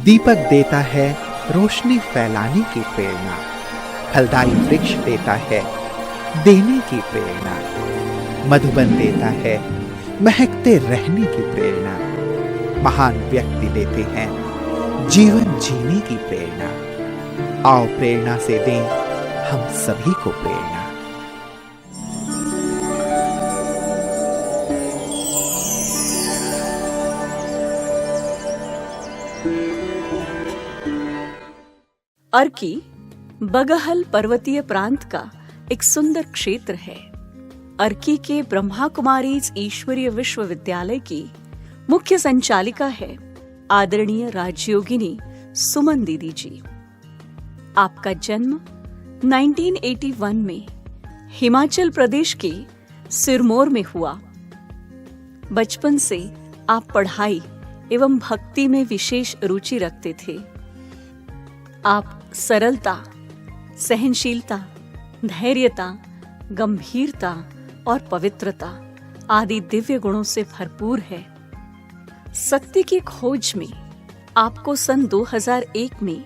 दीपक देता है रोशनी फैलाने की प्रेरणा, फलदायी वृक्ष देता है देने की प्रेरणा, मधुबन देता है महकते रहने की प्रेरणा, महान व्यक्ति देते हैं जीवन जीने की प्रेरणा। आओ प्रेरणा से दें हम सभी को प्रेरणा। अर्की बगहल पर्वतीय प्रांत का एक सुंदर क्षेत्र है। अर्की के ब्रह्मा कुमारीज ईश्वरीय विश्वविद्यालय की मुख्य संचालिका है आदरणीय राजयोगिनी सुमन दीदी जी। आपका जन्म 1981 में हिमाचल प्रदेश के सिरमौर में हुआ। बचपन से आप पढ़ाई एवं भक्ति में विशेष रुचि रखते थे। आप सरलता, सहनशीलता, धैर्यता, गंभीरता और पवित्रता आदि दिव्य गुणों से भरपूर है। सत्य की खोज में आपको सन 2001 में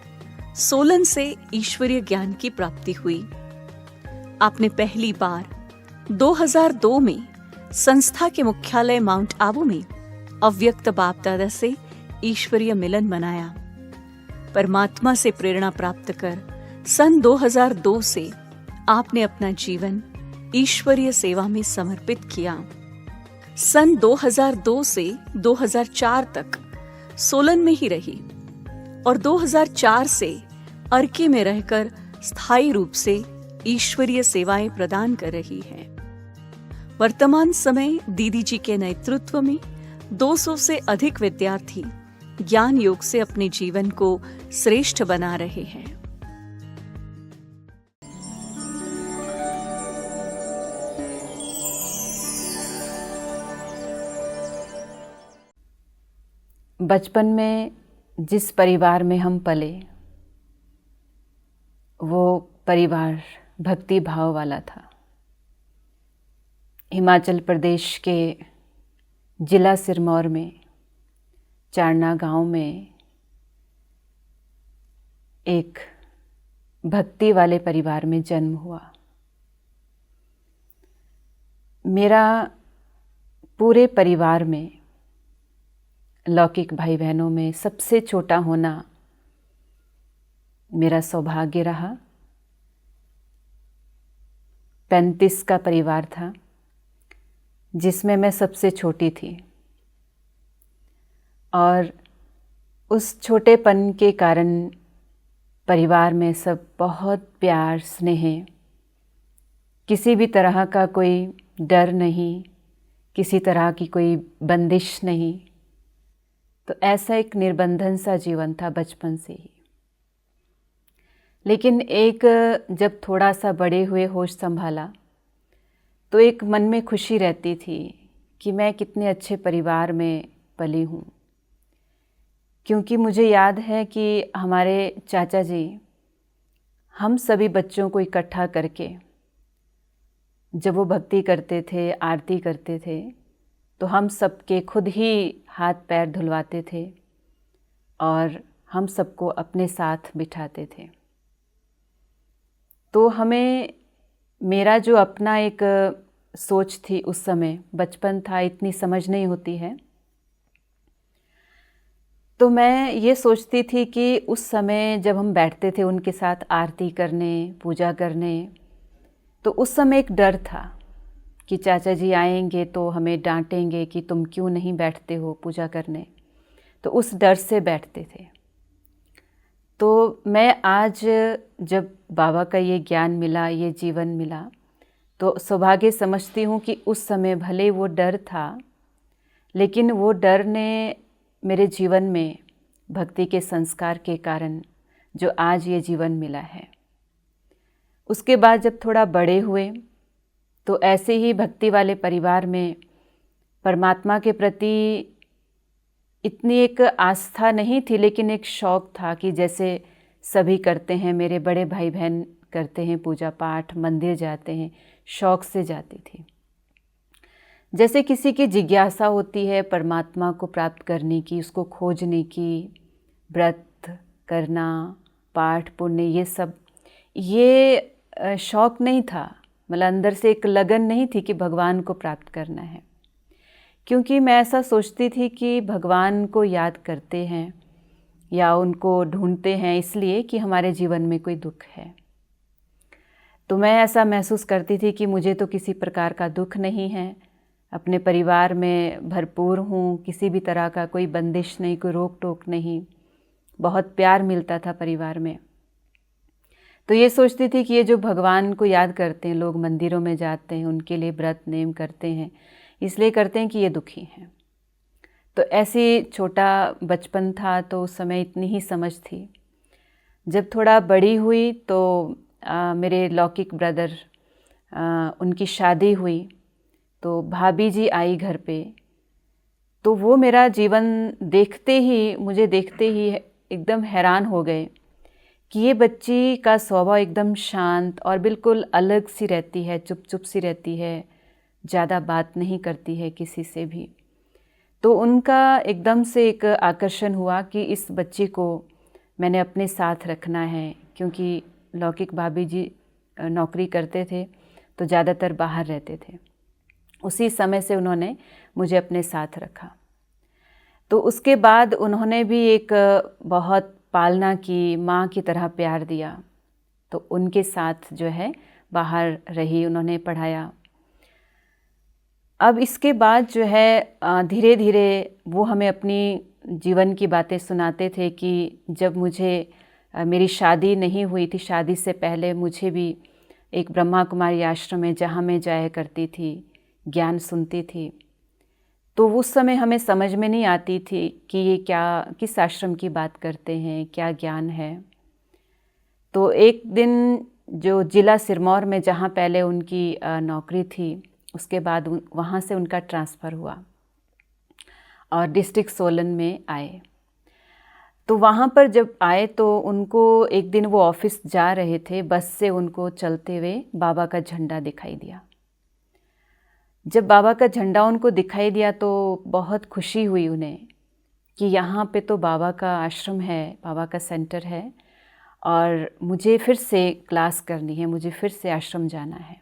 सोलन से ईश्वरीय ज्ञान की प्राप्ति हुई। आपने पहली बार 2002 में संस्था के मुख्यालय माउंट आबू में अव्यक्त बाप दादा से ईश्वरीय मिलन मनाया। परमात्मा से प्रेरणा प्राप्त कर सन 2002 से आपने अपना जीवन ईश्वरीय सेवा में समर्पित किया। सन 2002 से 2004 तक सोलन में ही रही और 2004 से अर्की में रहकर स्थायी रूप से ईश्वरीय सेवाएं प्रदान कर रही है। वर्तमान समय दीदी जी के नेतृत्व में 200 से अधिक विद्यार्थी ज्ञान योग से अपने जीवन को श्रेष्ठ बना रहे हैं। बचपन में जिस परिवार में हम पले वो परिवार भक्ति भाव वाला था। हिमाचल प्रदेश के जिला सिरमौर में चारना गांव में एक भक्ति वाले परिवार में जन्म हुआ। मेरा पूरे परिवार में लौकिक भाई बहनों में सबसे छोटा होना मेरा सौभाग्य रहा। 35 का परिवार था जिसमें मैं सबसे छोटी थी और उस छोटेपन के कारण परिवार में सब बहुत प्यार स्नेह, किसी भी तरह का कोई डर नहीं, किसी तरह की कोई बंदिश नहीं। तो ऐसा एक निर्बंधन सा जीवन था बचपन से ही। लेकिन एक जब थोड़ा सा बड़े हुए होश संभाला तो एक मन में खुशी रहती थी कि मैं कितने अच्छे परिवार में पली हूँ। क्योंकि मुझे याद है कि हमारे चाचा जी हम सभी बच्चों को इकट्ठा करके जब वो भक्ति करते थे, आरती करते थे, तो हम सबके खुद ही हाथ पैर धुलवाते थे और हम सबको अपने साथ बिठाते थे। तो हमें मेरा जो अपना एक सोच थी, उस समय बचपन था, इतनी समझ नहीं होती है, तो मैं ये सोचती थी कि उस समय जब हम बैठते थे उनके साथ आरती करने, पूजा करने, तो उस समय एक डर था कि चाचा जी आएंगे तो हमें डांटेंगे कि तुम क्यों नहीं बैठते हो पूजा करने। तो उस डर से बैठते थे। तो मैं आज जब बाबा का ये ज्ञान मिला, ये जीवन मिला, तो सौभाग्य समझती हूँ कि उस समय भले वो डर था, लेकिन वो डर ने मेरे जीवन में भक्ति के संस्कार के कारण जो आज ये जीवन मिला है। उसके बाद जब थोड़ा बड़े हुए तो ऐसे ही भक्ति वाले परिवार में परमात्मा के प्रति इतनी एक आस्था नहीं थी, लेकिन एक शौक़ था कि जैसे सभी करते हैं, मेरे बड़े भाई बहन करते हैं पूजा पाठ, मंदिर जाते हैं, शौक़ से जाती थी। जैसे किसी की जिज्ञासा होती है परमात्मा को प्राप्त करने की, उसको खोजने की, व्रत करना, पाठ पुण्य, ये सब, ये शौक़ नहीं था। मतलब अंदर से एक लगन नहीं थी कि भगवान को प्राप्त करना है, क्योंकि मैं ऐसा सोचती थी कि भगवान को याद करते हैं या उनको ढूंढते हैं इसलिए कि हमारे जीवन में कोई दुख है। तो मैं ऐसा महसूस करती थी कि मुझे तो किसी प्रकार का दुख नहीं है, अपने परिवार में भरपूर हूँ, किसी भी तरह का कोई बंदिश नहीं, कोई रोक टोक नहीं, बहुत प्यार मिलता था परिवार में। तो ये सोचती थी कि ये जो भगवान को याद करते हैं, लोग मंदिरों में जाते हैं, उनके लिए व्रत नेम करते हैं, इसलिए करते हैं कि ये दुखी हैं। तो ऐसी छोटा बचपन था तो उस समय इतनी ही समझ थी। जब थोड़ा बड़ी हुई तो मेरे लौकिक ब्रदर, उनकी शादी हुई तो भाभी जी आई घर पे। तो वो मेरा जीवन देखते ही, मुझे देखते ही एकदम हैरान हो गए कि ये बच्ची का स्वभाव एकदम शांत और बिल्कुल अलग सी रहती है, चुप चुप सी रहती है, ज़्यादा बात नहीं करती है किसी से भी। तो उनका एकदम से एक आकर्षण हुआ कि इस बच्ची को मैंने अपने साथ रखना है, क्योंकि लौकिक भाभी जी नौकरी करते थे तो ज़्यादातर बाहर रहते थे। उसी समय से उन्होंने मुझे अपने साथ रखा। तो उसके बाद उन्होंने भी एक बहुत पालना की, माँ की तरह प्यार दिया। तो उनके साथ जो है बाहर रही, उन्होंने पढ़ाया। अब इसके बाद जो है धीरे धीरे वो हमें अपनी जीवन की बातें सुनाते थे कि जब मुझे मेरी शादी नहीं हुई थी, शादी से पहले मुझे भी एक ब्रह्मा कुमारी आश्रम में, जहाँ मैं जाया करती थी, ज्ञान सुनती थी, तो उस समय हमें समझ में नहीं आती थी कि ये क्या, किस आश्रम की बात करते हैं, क्या ज्ञान है। तो एक दिन जो जिला सिरमौर में, जहाँ पहले उनकी नौकरी थी, उसके बाद वहाँ से उनका ट्रांसफ़र हुआ और डिस्ट्रिक्ट सोलन में आए। तो वहाँ पर जब आए तो उनको एक दिन वो ऑफिस जा रहे थे, बस से उनको चलते हुए बाबा का झंडा दिखाई दिया। जब बाबा का झंडा उनको दिखाई दिया तो बहुत खुशी हुई उन्हें कि यहाँ पे तो बाबा का आश्रम है, बाबा का सेंटर है और मुझे फिर से क्लास करनी है, मुझे फिर से आश्रम जाना है।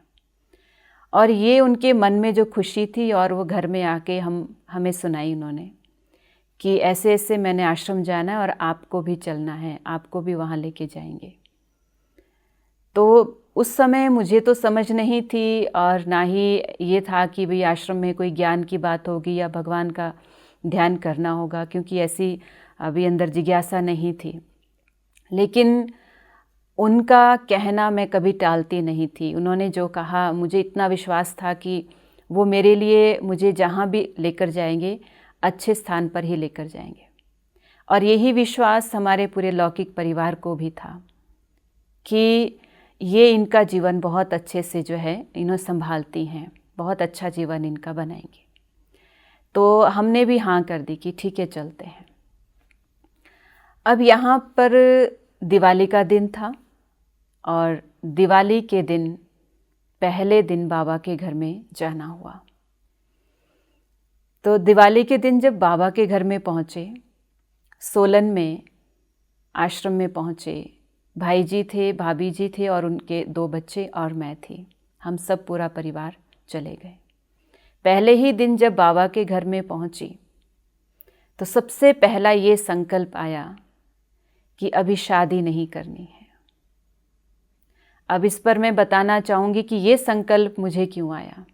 और ये उनके मन में जो खुशी थी, और वो घर में आके हमें सुनाई उन्होंने कि ऐसे ऐसे मैंने आश्रम जाना है और आपको भी चलना है, आपको भी वहाँ लेके जाएंगे। तो उस समय मुझे तो समझ नहीं थी और ना ही ये था कि भाई आश्रम में कोई ज्ञान की बात होगी या भगवान का ध्यान करना होगा, क्योंकि ऐसी अभी अंदर जिज्ञासा नहीं थी। लेकिन उनका कहना मैं कभी टालती नहीं थी। उन्होंने जो कहा, मुझे इतना विश्वास था कि वो मेरे लिए, मुझे जहाँ भी लेकर जाएंगे अच्छे स्थान पर ही लेकर जाएंगे। और यही विश्वास हमारे पूरे लौकिक परिवार को भी था कि ये इनका जीवन बहुत अच्छे से जो है इन्हें संभालती हैं, बहुत अच्छा जीवन इनका बनाएंगे। तो हमने भी हाँ कर दी कि ठीक है, चलते हैं। अब यहाँ पर दिवाली का दिन था और दिवाली के दिन, पहले दिन बाबा के घर में जाना हुआ। तो दिवाली के दिन जब बाबा के घर में पहुँचे, सोलन में आश्रम में पहुँचे, भाई जी थे, भाभी जी थे और उनके 2 बच्चे और मैं थी। हम सब पूरा परिवार चले गए। पहले ही दिन जब बाबा के घर में पहुँची तो सबसे पहला ये संकल्प आया कि अभी शादी नहीं करनी है। अब इस पर मैं बताना चाहूँगी कि ये संकल्प मुझे क्यों आया,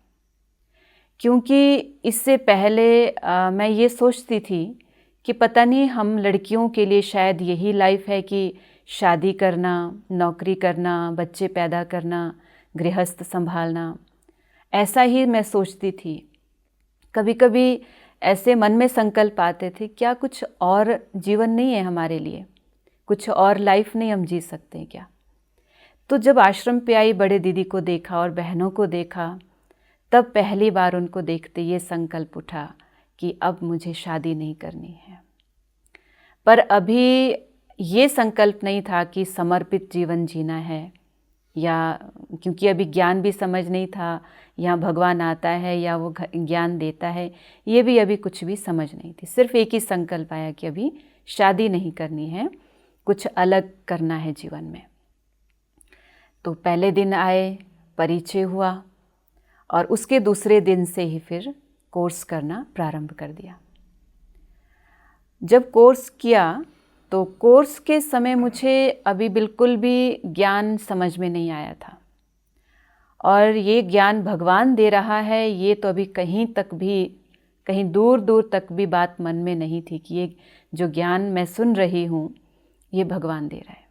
क्योंकि इससे पहले मैं ये सोचती थी कि पता नहीं हम लड़कियों के लिए शायद यही लाइफ है कि शादी करना, नौकरी करना, बच्चे पैदा करना, गृहस्थ संभालना, ऐसा ही मैं सोचती थी। कभी कभी ऐसे मन में संकल्प आते थे, क्या कुछ और जीवन नहीं है हमारे लिए, कुछ और लाइफ नहीं हम जी सकते हैं क्या। तो जब आश्रम पे आई, बड़े दीदी को देखा और बहनों को देखा, तब पहली बार उनको देखते ये संकल्प उठा कि अब मुझे शादी नहीं करनी है। पर अभी ये संकल्प नहीं था कि समर्पित जीवन जीना है, या क्योंकि अभी ज्ञान भी समझ नहीं था, यहाँ भगवान आता है या वो ज्ञान देता है, ये भी अभी कुछ भी समझ नहीं थी। सिर्फ एक ही संकल्प आया कि अभी शादी नहीं करनी है, कुछ अलग करना है जीवन में। तो पहले दिन आए, परिचय हुआ और उसके दूसरे दिन से ही फिर कोर्स करना प्रारंभ कर दिया। जब कोर्स किया तो कोर्स के समय मुझे अभी बिल्कुल भी ज्ञान समझ में नहीं आया था, और ये ज्ञान भगवान दे रहा है ये तो अभी कहीं दूर दूर तक भी बात मन में नहीं थी कि ये जो ज्ञान मैं सुन रही हूँ ये भगवान दे रहा है।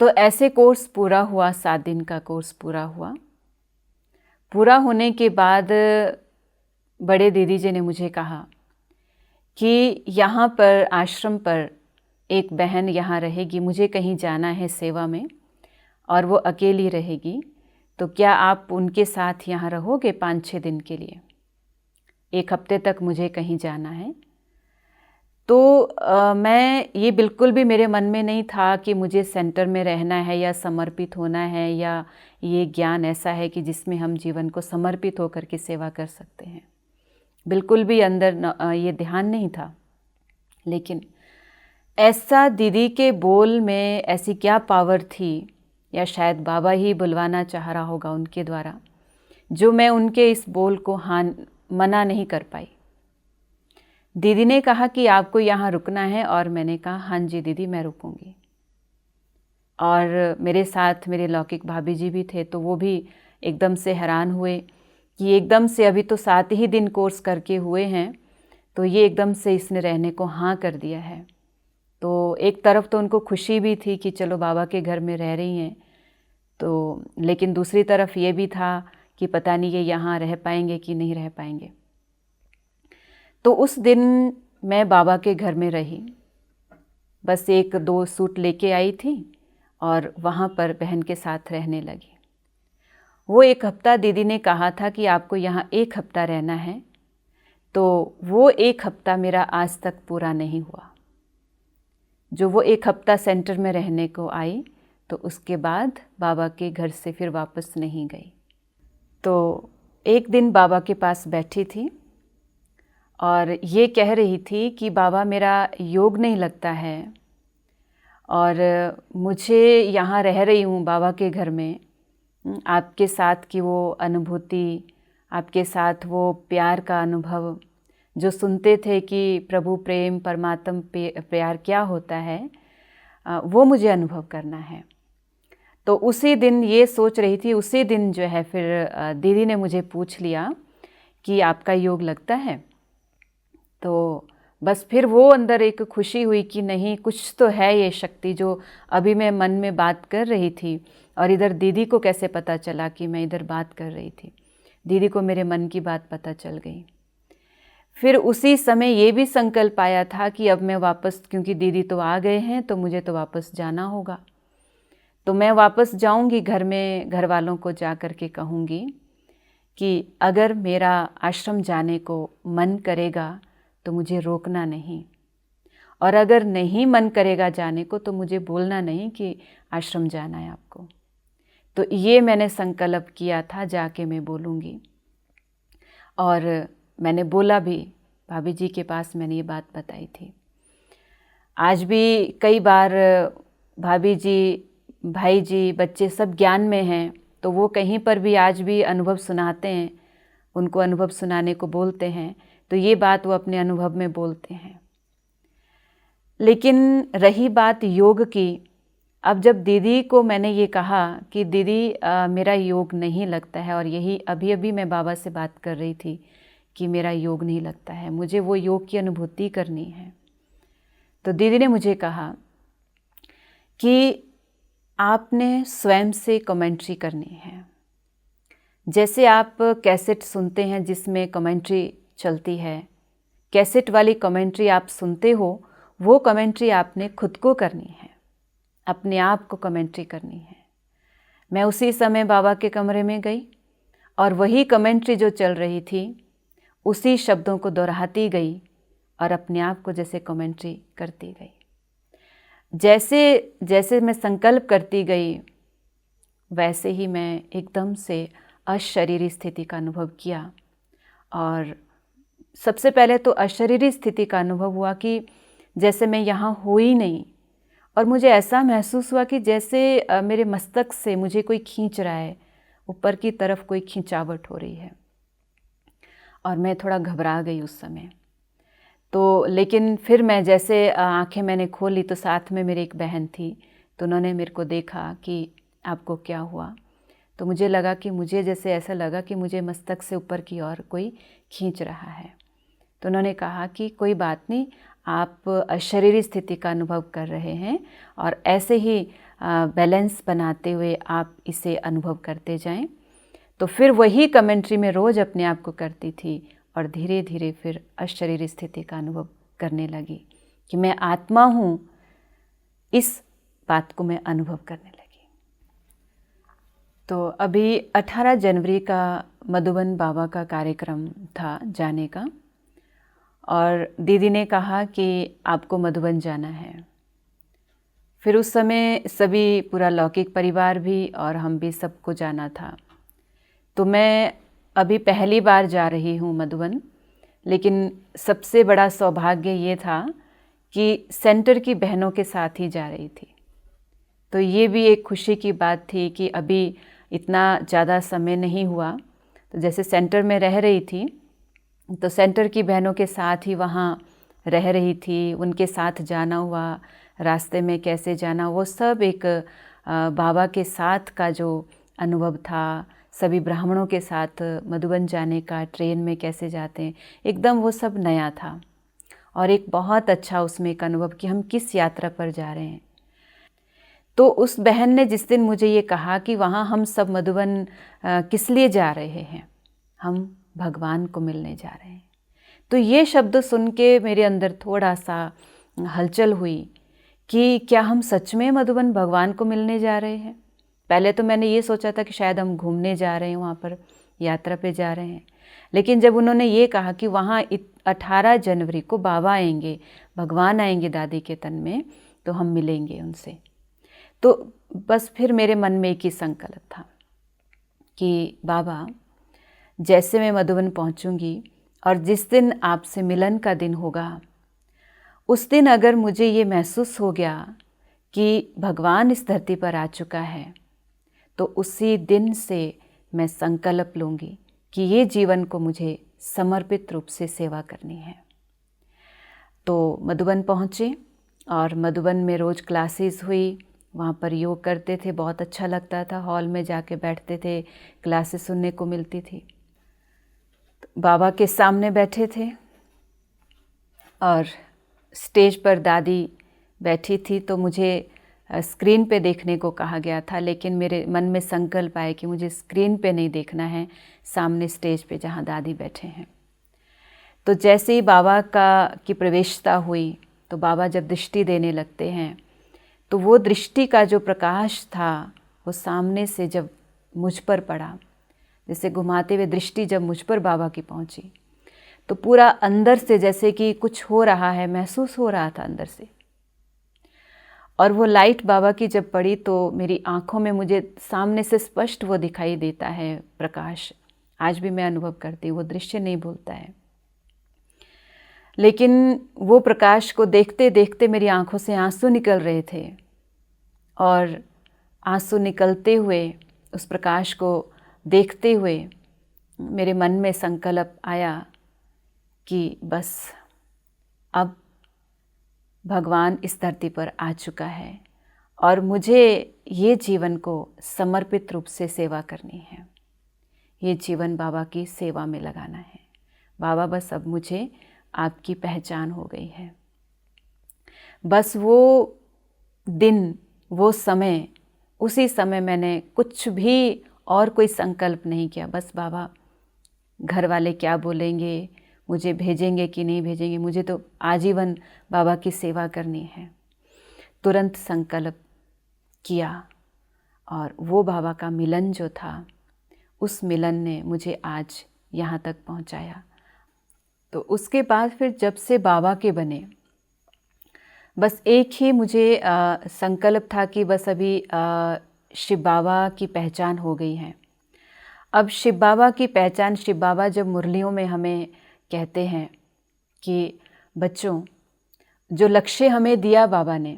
तो ऐसे कोर्स पूरा हुआ, 7 दिन का कोर्स पूरा हुआ। पूरा होने के बाद बड़े दीदी जी ने मुझे कहा कि यहाँ पर आश्रम पर एक बहन यहाँ रहेगी, मुझे कहीं जाना है सेवा में और वो अकेली रहेगी, तो क्या आप उनके साथ यहाँ रहोगे 5-6 दिन के लिए? 1 हफ्ते तक मुझे कहीं जाना है। तो मैं ये बिल्कुल भी मेरे मन में नहीं था कि मुझे सेंटर में रहना है या समर्पित होना है, या ये ज्ञान ऐसा है कि जिसमें हम जीवन को समर्पित होकर के सेवा कर सकते हैं। बिल्कुल भी अंदर ये ध्यान नहीं था। लेकिन ऐसा दीदी के बोल में ऐसी क्या पावर थी, या शायद बाबा ही बुलवाना चाह रहा होगा उनके द्वारा, जो मैं उनके इस बोल को मना नहीं कर पाई। दीदी ने कहा कि आपको यहाँ रुकना है, और मैंने कहा हाँ जी दीदी मैं रुकूंगी। और मेरे साथ मेरे लौकिक भाभी जी भी थे, तो वो भी एकदम से हैरान हुए कि एकदम से अभी तो 7 ही दिन कोर्स करके हुए हैं, तो ये एकदम से इसने रहने को हाँ कर दिया है। तो एक तरफ तो उनको खुशी भी थी कि चलो बाबा के घर में रह रही हैं, तो लेकिन दूसरी तरफ ये भी था कि पता नहीं ये यहाँ रह पाएंगे कि नहीं रह पाएंगे। तो उस दिन मैं बाबा के घर में रही, बस 1-2 सूट लेके आई थी और वहाँ पर बहन के साथ रहने लगी। वो 1 हफ्ता दीदी ने कहा था कि आपको यहाँ 1 हफ्ता रहना है, तो वो 1 हफ्ता मेरा आज तक पूरा नहीं हुआ। जो वो 1 हफ्ता सेंटर में रहने को आई, तो उसके बाद बाबा के घर से फिर वापस नहीं गई। तो एक दिन बाबा के पास बैठी थी और ये कह रही थी कि बाबा मेरा योग नहीं लगता है, और मुझे यहाँ रह रही हूँ बाबा के घर में, आपके साथ की वो अनुभूति, आपके साथ वो प्यार का अनुभव जो सुनते थे कि प्रभु प्रेम परमात्म प्यार क्या होता है, वो मुझे अनुभव करना है। तो उसी दिन ये सोच रही थी, उसी दिन जो है फिर दीदी ने मुझे पूछ लिया कि आपका योग लगता है। तो बस फिर वो अंदर एक खुशी हुई कि नहीं, कुछ तो है ये शक्ति जो अभी मैं मन में बात कर रही थी, और इधर दीदी को कैसे पता चला कि मैं इधर बात कर रही थी। दीदी को मेरे मन की बात पता चल गई। फिर उसी समय ये भी संकल्प आया था कि अब मैं वापस, क्योंकि दीदी तो आ गए हैं तो मुझे तो वापस जाना होगा, तो मैं वापस जाऊंगी घर में, घर वालों को जा कर के कहूँगी कि अगर मेरा आश्रम जाने को मन करेगा तो मुझे रोकना नहीं, और अगर नहीं मन करेगा जाने को तो मुझे बोलना नहीं कि आश्रम जाना है आपको। तो ये मैंने संकल्प किया था, जाके मैं बोलूँगी। और मैंने बोला भी, भाभी जी के पास मैंने ये बात बताई थी। आज भी कई बार भाभी जी, भाई जी, बच्चे सब ज्ञान में हैं, तो वो कहीं पर भी आज भी अनुभव सुनाते हैं, उनको अनुभव सुनाने को बोलते हैं, तो ये बात वो अपने अनुभव में बोलते हैं। लेकिन रही बात योग की, अब जब दीदी को मैंने ये कहा कि दीदी मेरा योग नहीं लगता है, और यही अभी अभी मैं बाबा से बात कर रही थी कि मेरा योग नहीं लगता है, मुझे वो योग की अनुभूति करनी है, तो दीदी ने मुझे कहा कि आपने स्वयं से कमेंट्री करनी है। जैसे आप कैसेट सुनते हैं जिसमें कमेंट्री चलती है, कैसेट वाली कमेंट्री आप सुनते हो, वो कमेंट्री आपने खुद को करनी है, अपने आप को कमेंट्री करनी है। मैं उसी समय बाबा के कमरे में गई और वही कमेंट्री जो चल रही थी उसी शब्दों को दोहराती गई और अपने आप को जैसे कमेंट्री करती गई। जैसे जैसे मैं संकल्प करती गई वैसे ही मैं एकदम से अशरीरी स्थिति का अनुभव किया। और सबसे पहले तो अशरीरी स्थिति का अनुभव हुआ कि जैसे मैं यहाँ हो ही नहीं, और मुझे ऐसा महसूस हुआ कि जैसे मेरे मस्तक से मुझे कोई खींच रहा है, ऊपर की तरफ कोई खिंचावट हो रही है। और मैं थोड़ा घबरा गई उस समय। तो लेकिन फिर मैं जैसे आंखें मैंने खोली तो साथ में मेरी एक बहन थी, तो उन्होंने मेरे को देखा कि आपको क्या हुआ। तो मुझे लगा कि मुझे जैसे ऐसा लगा कि मुझे मस्तक से ऊपर की ओर कोई खींच रहा है। तो उन्होंने कहा कि कोई बात नहीं, आप अशरीरी स्थिति का अनुभव कर रहे हैं और ऐसे ही बैलेंस बनाते हुए आप इसे अनुभव करते जाएं। तो फिर वही कमेंट्री में रोज़ अपने आप को करती थी और धीरे धीरे फिर अशरीरी स्थिति का अनुभव करने लगी कि मैं आत्मा हूँ, इस बात को मैं अनुभव करने लगी। तो अभी 18 जनवरी का मधुबन बाबा का कार्यक्रम था जाने का, और दीदी ने कहा कि आपको मधुबन जाना है। फिर उस समय सभी पूरा लौकिक परिवार भी और हम भी सबको जाना था। तो मैं अभी पहली बार जा रही हूँ मधुबन, लेकिन सबसे बड़ा सौभाग्य ये था कि सेंटर की बहनों के साथ ही जा रही थी। तो ये भी एक खुशी की बात थी कि अभी इतना ज़्यादा समय नहीं हुआ। तो जैसे सेंटर में रह रही थी तो सेंटर की बहनों के साथ ही वहाँ रह रही थी, उनके साथ जाना हुआ, रास्ते में कैसे जाना, वो सब एक बाबा के साथ का जो अनुभव था, सभी ब्राह्मणों के साथ मधुबन जाने का, ट्रेन में कैसे जाते हैं, एकदम वो सब नया था। और एक बहुत अच्छा उसमें एक अनुभव कि हम किस यात्रा पर जा रहे हैं। तो उस बहन ने जिस दिन मुझे ये कहा कि वहाँ हम सब मधुबन किस लिए जा रहे हैं, हम भगवान को मिलने जा रहे हैं, तो ये शब्द सुन के मेरे अंदर थोड़ा सा हलचल हुई कि क्या हम सच में मधुबन भगवान को मिलने जा रहे हैं। पहले तो मैंने ये सोचा था कि शायद हम घूमने जा रहे हैं, वहाँ पर यात्रा पे जा रहे हैं, लेकिन जब उन्होंने ये कहा कि वहाँ 18 जनवरी को बाबा आएंगे, भगवान आएंगे दादी के तन में, तो हम मिलेंगे उनसे, तो बस फिर मेरे मन में एक ही संकल्प था कि बाबा, जैसे मैं मधुबन पहुंचूंगी और जिस दिन आपसे मिलन का दिन होगा, उस दिन अगर मुझे ये महसूस हो गया कि भगवान इस धरती पर आ चुका है, तो उसी दिन से मैं संकल्प लूँगी कि ये जीवन को मुझे समर्पित रूप से सेवा करनी है। तो मधुबन पहुँचे और मधुबन में रोज़ क्लासेस हुई, वहाँ पर योग करते थे, बहुत अच्छा लगता था, हॉल में जाके बैठते थे, क्लासेस सुनने को मिलती थी। तो बाबा के सामने बैठे थे और स्टेज पर दादी बैठी थी, तो मुझे स्क्रीन पे देखने को कहा गया था, लेकिन मेरे मन में संकल्प आया कि मुझे स्क्रीन पे नहीं देखना है, सामने स्टेज पे जहाँ दादी बैठे हैं। तो जैसे ही बाबा की प्रवेशता हुई, तो बाबा जब दृष्टि देने लगते हैं, तो वो दृष्टि का जो प्रकाश था वो सामने से जब मुझ पर पड़ा, जैसे घुमाते हुए दृष्टि जब मुझ पर बाबा की पहुंची, तो पूरा अंदर से जैसे कि कुछ हो रहा है, महसूस हो रहा था अंदर से। और वो लाइट बाबा की जब पड़ी तो मेरी आंखों में मुझे सामने से स्पष्ट वो दिखाई देता है प्रकाश। आज भी मैं अनुभव करती हूँ, वो दृश्य नहीं भूलता है। लेकिन वो प्रकाश को देखते देखते मेरी आंखों से आंसू निकल रहे थे, और आंसू निकलते हुए उस प्रकाश को देखते हुए मेरे मन में संकल्प आया कि बस अब भगवान इस धरती पर आ चुका है और मुझे ये जीवन को समर्पित रूप से सेवा करनी है, ये जीवन बाबा की सेवा में लगाना है। बाबा, बस अब मुझे आपकी पहचान हो गई है। बस वो दिन, वो समय, उसी समय मैंने कुछ भी और कोई संकल्प नहीं किया। बस बाबा, घर वाले क्या बोलेंगे, मुझे भेजेंगे कि नहीं भेजेंगे, मुझे तो आजीवन बाबा की सेवा करनी है। तुरंत संकल्प किया और वो बाबा का मिलन जो था, उस मिलन ने मुझे आज यहाँ तक पहुँचाया। तो उसके बाद फिर जब से बाबा के बने, बस एक ही मुझे संकल्प था कि बस अभी शिव बाबा की पहचान हो गई है। अब शिव बाबा की पहचान, शिव बाबा जब मुरलियों में हमें कहते हैं कि बच्चों, जो लक्ष्य हमें दिया बाबा ने,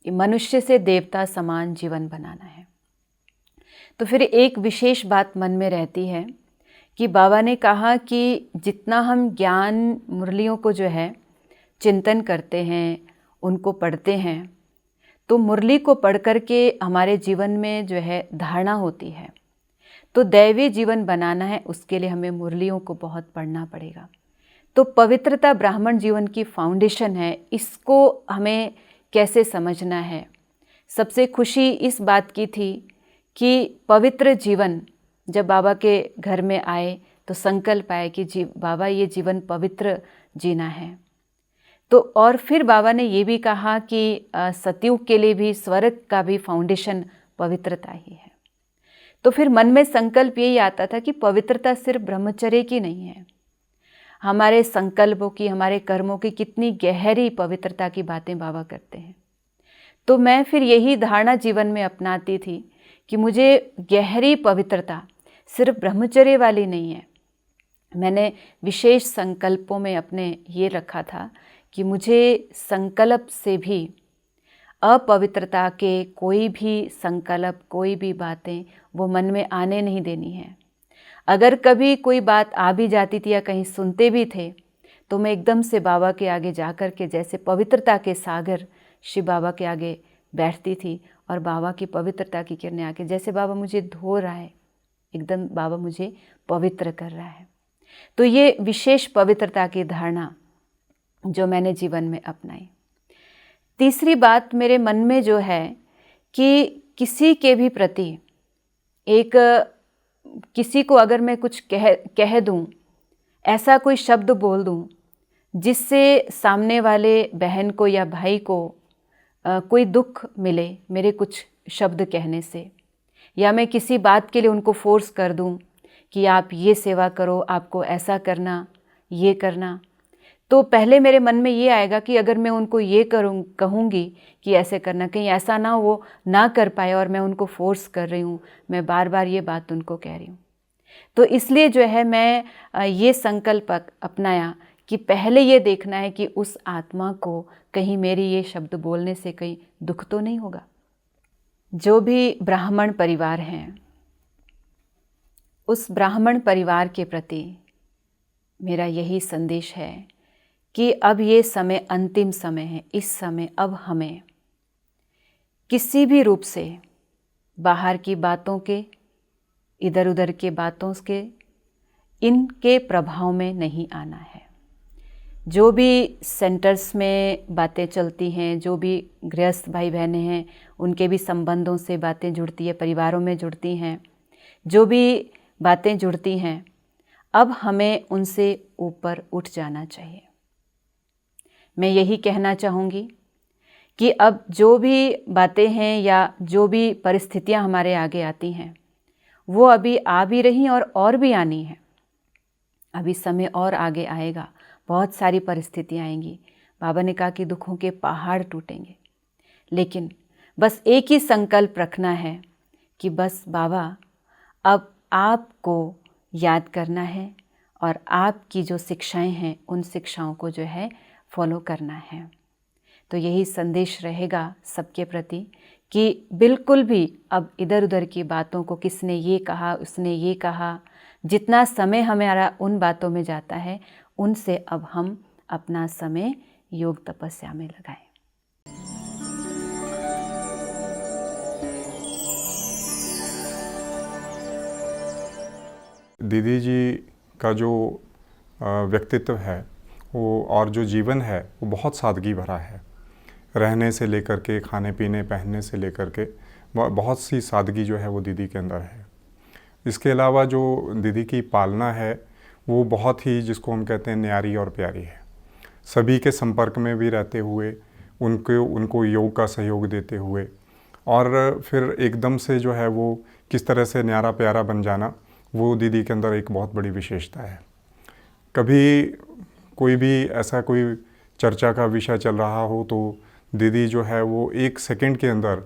कि मनुष्य से देवता समान जीवन बनाना है। तो फिर एक विशेष बात मन में रहती है कि बाबा ने कहा कि जितना हम ज्ञान मुरलियों को जो है चिंतन करते हैं, उनको पढ़ते हैं, तो मुरली को पढ़ कर के हमारे जीवन में जो है धारणा होती है। तो दैवी जीवन बनाना है, उसके लिए हमें मुरलियों को बहुत पढ़ना पड़ेगा। तो पवित्रता ब्राह्मण जीवन की फाउंडेशन है, इसको हमें कैसे समझना है। सबसे खुशी इस बात की थी कि पवित्र जीवन, जब बाबा के घर में आए तो संकल्प आया कि बाबा ये जीवन पवित्र जीना है। तो और फिर बाबा ने ये भी कहा कि सतयुग के लिए भी, स्वर्ग का भी फाउंडेशन पवित्रता ही है। तो फिर मन में संकल्प यही आता था कि पवित्रता सिर्फ ब्रह्मचर्य की नहीं है, हमारे संकल्पों की, हमारे कर्मों की कितनी गहरी पवित्रता की बातें बाबा करते हैं। तो मैं फिर यही धारणा जीवन में अपनाती थी कि मुझे गहरी पवित्रता सिर्फ ब्रह्मचर्य वाली नहीं है। मैंने विशेष संकल्पों में अपने ये रखा था कि मुझे संकल्प से भी अपवित्रता के कोई भी संकल्प, कोई भी बातें वो मन में आने नहीं देनी है। अगर कभी कोई बात आ भी जाती थी या कहीं सुनते भी थे, तो मैं एकदम से बाबा के आगे जा कर के जैसे पवित्रता के सागर शिव बाबा के आगे बैठती थी और बाबा की पवित्रता की किरणें आके, जैसे बाबा मुझे धो रहा है, एकदम बाबा मुझे पवित्र कर रहा है। तो ये विशेष पवित्रता की धारणा जो मैंने जीवन में अपनाई। तीसरी बात मेरे मन में जो है कि किसी के भी प्रति किसी को अगर मैं कुछ कह दूं, ऐसा कोई शब्द बोल दूं जिससे सामने वाले बहन को या भाई को कोई दुख मिले मेरे कुछ शब्द कहने से, या मैं किसी बात के लिए उनको फोर्स कर दूं कि आप ये सेवा करो, आपको ऐसा करना, ये करना, तो पहले मेरे मन में ये आएगा कि अगर मैं उनको ये कहूँगी कि ऐसे करना, कहीं ऐसा ना वो ना कर पाए और मैं उनको फोर्स कर रही हूँ, मैं बार बार ये बात उनको कह रही हूँ। तो इसलिए जो है मैं ये संकल्प अपनाया कि पहले ये देखना है कि उस आत्मा को कहीं मेरी ये शब्द बोलने से कहीं दुख तो नहीं होगा। जो भी ब्राह्मण परिवार हैं, उस ब्राह्मण परिवार के प्रति मेरा यही संदेश है कि अब ये समय अंतिम समय है। इस समय अब हमें किसी भी रूप से बाहर की बातों के, इधर उधर के बातों के, इनके प्रभाव में नहीं आना है। जो भी सेंटर्स में बातें चलती हैं, जो भी गृहस्थ भाई बहनें हैं, उनके भी संबंधों से बातें जुड़ती है, परिवारों में जुड़ती हैं, जो भी बातें जुड़ती हैं, अब हमें उनसे ऊपर उठ जाना चाहिए। मैं यही कहना चाहूँगी कि अब जो भी बातें हैं या जो भी परिस्थितियाँ हमारे आगे आती हैं, वो अभी आ भी रही और भी आनी है। अभी समय और आगे आएगा, बहुत सारी परिस्थितियाँ आएंगी। बाबा ने कहा कि दुखों के पहाड़ टूटेंगे, लेकिन बस एक ही संकल्प रखना है कि बस बाबा अब आपको याद करना है और आपकी जो शिक्षाएं हैं उन शिक्षाओं को जो है फॉलो करना है। तो यही संदेश रहेगा सबके प्रति कि बिल्कुल भी अब इधर उधर की बातों को, किसने ये कहा, उसने ये कहा, जितना समय हमारा उन बातों में जाता है, उनसे अब हम अपना समय योग तपस्या में लगाएं। दीदी जी का जो व्यक्तित्व है वो और जो जीवन है वो बहुत सादगी भरा है। रहने से लेकर के, खाने पीने, पहनने से लेकर के बहुत सी सादगी जो है वो दीदी के अंदर है। इसके अलावा जो दीदी की पालना है वो बहुत ही, जिसको हम कहते हैं, न्यारी और प्यारी है। सभी के संपर्क में भी रहते हुए, उनको योग का सहयोग देते हुए, और फिर एकदम से जो है वो किस तरह से न्यारा प्यारा बन जाना, वो दीदी के अंदर एक बहुत बड़ी विशेषता है। कभी कोई भी ऐसा कोई चर्चा का विषय चल रहा हो तो दीदी जो है वो एक सेकंड के अंदर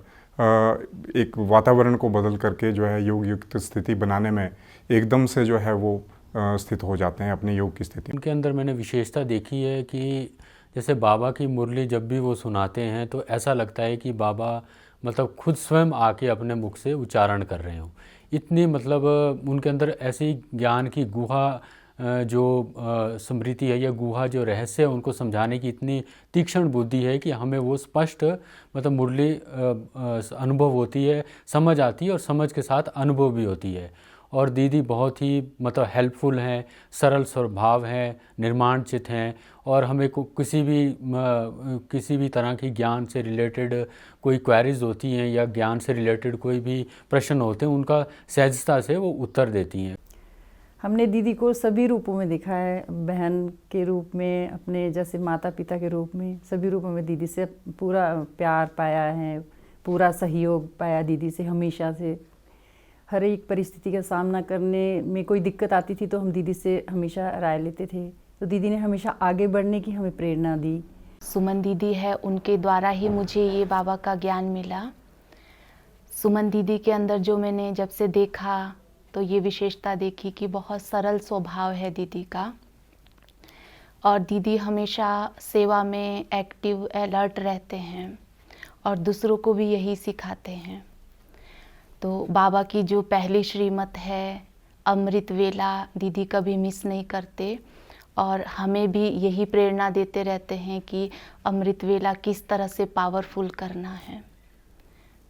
एक वातावरण को बदल करके जो है योग युक्त स्थिति बनाने में एकदम से जो है वो स्थित हो जाते हैं अपनी योग की स्थिति। उनके अंदर मैंने विशेषता देखी है कि जैसे बाबा की मुरली जब भी वो सुनाते हैं तो ऐसा लगता है कि बाबा मतलब खुद स्वयं आके अपने मुख से उच्चारण कर रहे हों। इतनी मतलब उनके अंदर ऐसी ज्ञान की गुहा जो स्मृति है या गुहा जो रहस्य है उनको समझाने की इतनी तीक्ष्ण बुद्धि है कि हमें वो स्पष्ट मतलब मुरली अनुभव होती है, समझ आती है और समझ के साथ अनुभव भी होती है। और दीदी बहुत ही मतलब हेल्पफुल हैं, सरल स्वभाव हैं, निर्माणचित हैं और हमें किसी भी तरह की ज्ञान से रिलेटेड कोई क्वेरीज होती हैं या ज्ञान से रिलेटेड कोई भी प्रश्न होते हैं उनका सहजता से वो उत्तर देती हैं। हमने दीदी को सभी रूपों में देखा है, बहन के रूप में, अपने जैसे माता पिता के रूप में, सभी रूपों में दीदी से पूरा प्यार पाया है, पूरा सहयोग पाया दीदी से हमेशा से। हर एक परिस्थिति का सामना करने में कोई दिक्कत आती थी तो हम दीदी से हमेशा राय लेते थे, तो दीदी ने हमेशा आगे बढ़ने की हमें प्रेरणा दी। सुमन दीदी है, उनके द्वारा ही मुझे ये बाबा का ज्ञान मिला। सुमन दीदी के अंदर जो मैंने जब से देखा तो ये विशेषता देखी कि बहुत सरल स्वभाव है दीदी का और दीदी हमेशा सेवा में एक्टिव अलर्ट रहते हैं और दूसरों को भी यही सिखाते हैं। तो बाबा की जो पहली श्रीमत है अमृत वेला दीदी कभी मिस नहीं करते और हमें भी यही प्रेरणा देते रहते हैं कि अमृत वेला किस तरह से पावरफुल करना है।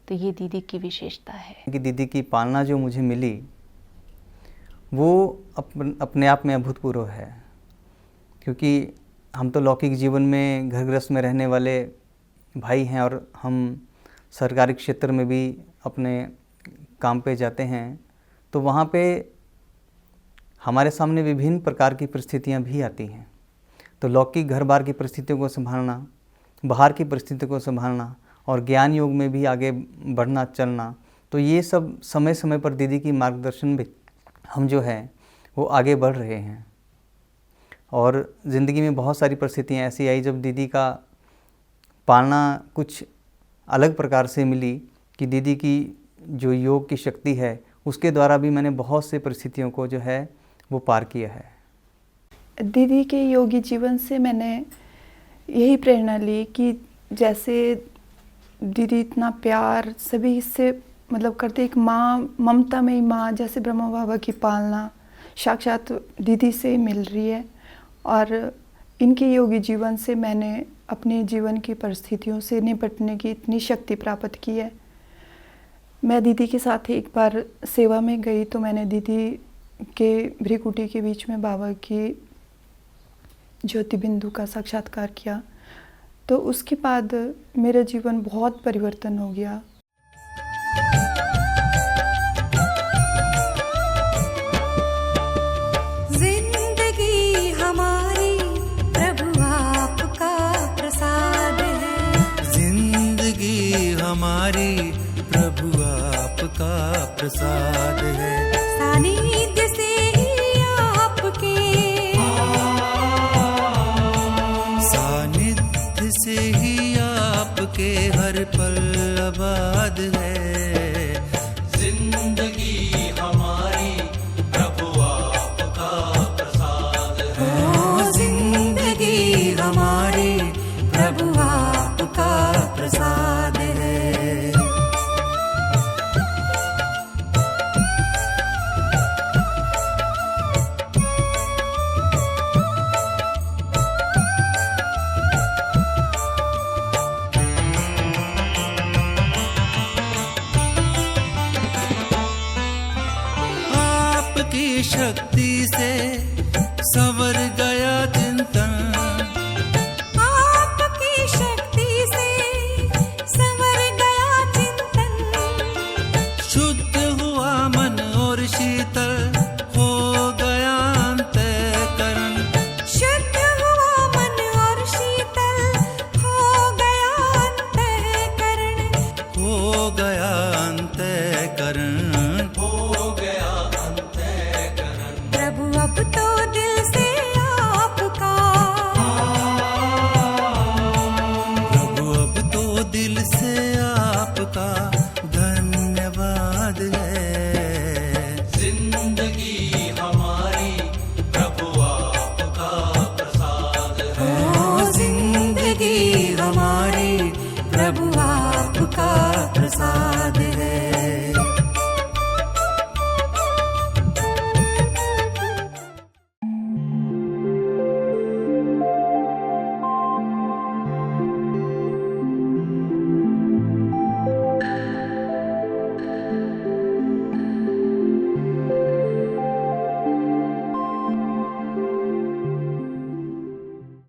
तो ये दीदी की विशेषता है कि दीदी की पालना जो मुझे मिली वो अपने आप में अभूतपूर्व है, क्योंकि हम तो लौकिक जीवन में घर गृहस्थ में रहने वाले भाई हैं और हम सरकारी क्षेत्र में भी अपने काम पे जाते हैं, तो वहाँ पे हमारे सामने विभिन्न प्रकार की परिस्थितियाँ भी आती हैं। तो लौकिक घर बार की परिस्थितियों को संभालना, बाहर की परिस्थितियों को संभालना और ज्ञान योग में भी आगे बढ़ना चलना, तो ये सब समय समय पर दीदी की मार्गदर्शन में हम जो है वो आगे बढ़ रहे हैं। और ज़िंदगी में बहुत सारी परिस्थितियाँ ऐसी आई जब दीदी का पालना कुछ अलग प्रकार से मिली कि दीदी की जो योग की शक्ति है उसके द्वारा भी मैंने बहुत से परिस्थितियों को जो है वो पार किया है। दीदी के योगी जीवन से मैंने यही प्रेरणा ली कि जैसे दीदी इतना प्यार सभी से मतलब करते, एक माँ ममता में ही माँ जैसे ब्रह्मा बाबा की पालना साक्षात दीदी से मिल रही है। और इनके योगी जीवन से मैंने अपने जीवन की परिस्थितियों से निपटने की इतनी शक्ति प्राप्त की है। मैं दीदी के साथ एक बार सेवा में गई तो मैंने दीदी के भ्रिकुटी के बीच में बाबा की ज्योति बिंदु का साक्षात्कार किया, तो उसके बाद मेरा जीवन बहुत परिवर्तन हो गया। जिंदगी हमारी प्रभु आपका प्रसाद है। जिंदगी हमारी प्रभु आपका प्रसाद है। सानिध्य से ही आपके, सानिध्य से ही आपके हर पल आबाद है। जिंदगी हमारी प्रभु आपका प्रसाद है। जिंदगी हमारी प्रभु आपका प्रसाद है। शक्ति से संवर गया चिंतन, आपकी शक्ति से संवर गया चिंतन। शुद्ध हुआ मन और शीतल